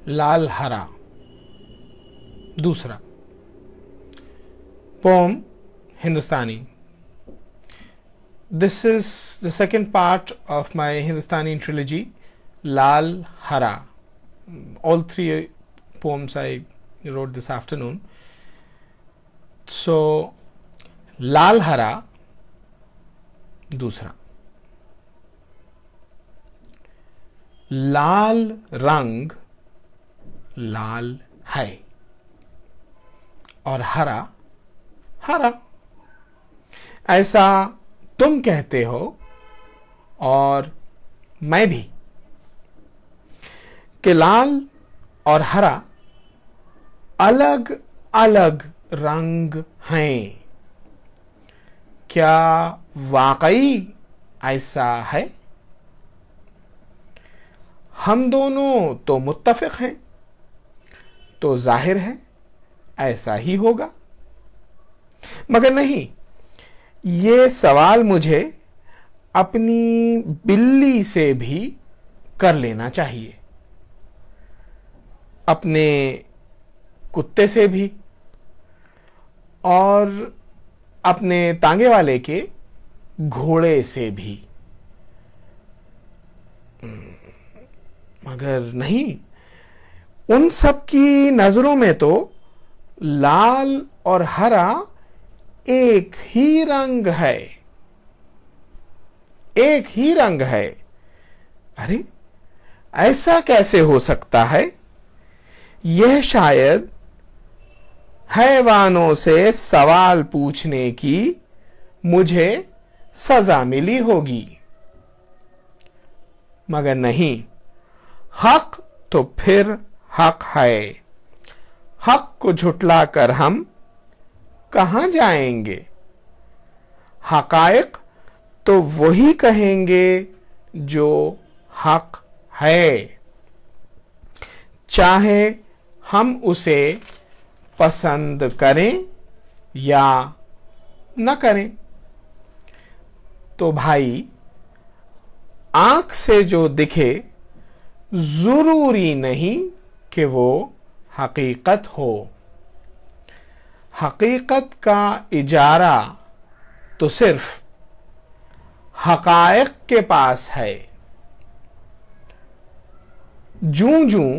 लाल हरा। दूसरा पोम हिंदुस्तानी। This is the second part of my Hindustani trilogy, Lal Hara. All three poems I wrote this afternoon. So, Lal Hara, दूसरा। लाल रंग लाल है और हरा हरा, ऐसा तुम कहते हो और मैं भी कि लाल और हरा अलग अलग रंग हैं। क्या वाकई ऐसा है? हम दोनों तो मुत्तफिक हैं, तो जाहिर है ऐसा ही होगा। मगर नहीं, ये सवाल मुझे अपनी बिल्ली से भी कर लेना चाहिए, अपने कुत्ते से भी और अपने तांगे वाले के घोड़े से भी। मगर नहीं, उन सब की नजरों में तो लाल और हरा एक ही रंग है, एक ही रंग है। अरे ऐसा कैसे हो सकता है? यह शायद हैवानों से सवाल पूछने की मुझे सजा मिली होगी। मगर नहीं, हक तो फिर हक है। हक को झुठलाकर हम कहां जाएंगे? हकायक तो वही कहेंगे जो हक है, चाहे हम उसे पसंद करें या न करें। तो भाई, आंख से जो दिखे जरूरी नहीं कि वो हकीकत हो। हकीकत का इजारा तो सिर्फ हकायक के पास है। जूं जूं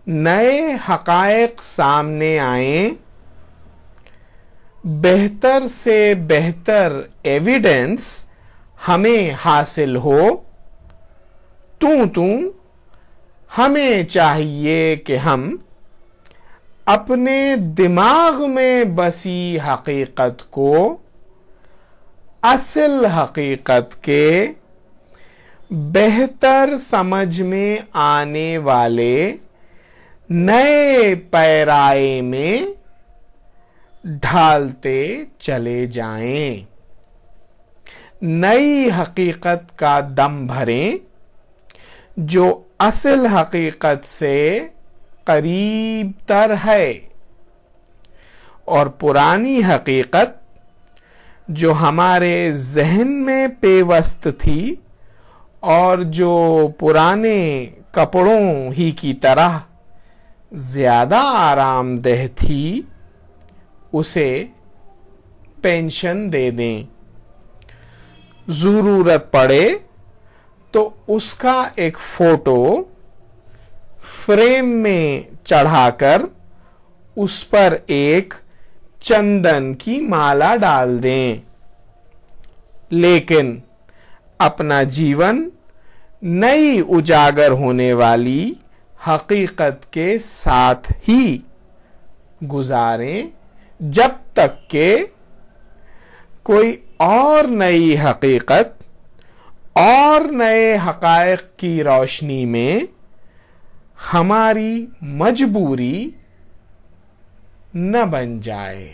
नए हकायक सामने आए, बेहतर से बेहतर एविडेंस हमें हासिल हो, तू हमें चाहिए कि हम अपने दिमाग में बसी हकीकत को असल हकीकत के बेहतर समझ में आने वाले नए पैराए में ढालते चले जाएं। नई हकीकत का दम भरें जो असल हकीकत से करीब तर है, और पुरानी हकीकत जो हमारे जहन में पेवस्त थी और जो पुराने कपड़ों ही की तरह ज्यादा आरामदेह थी, उसे पेंशन दे दें। जरूरत पड़े तो उसका एक फोटो फ्रेम में चढ़ाकर उस पर एक चंदन की माला डाल दें, लेकिन अपना जीवन नई उजागर होने वाली हकीकत के साथ ही गुजारें, जब तक के कोई और नई हकीकत और नए हकायक की रोशनी में हमारी मजबूरी न बन जाए।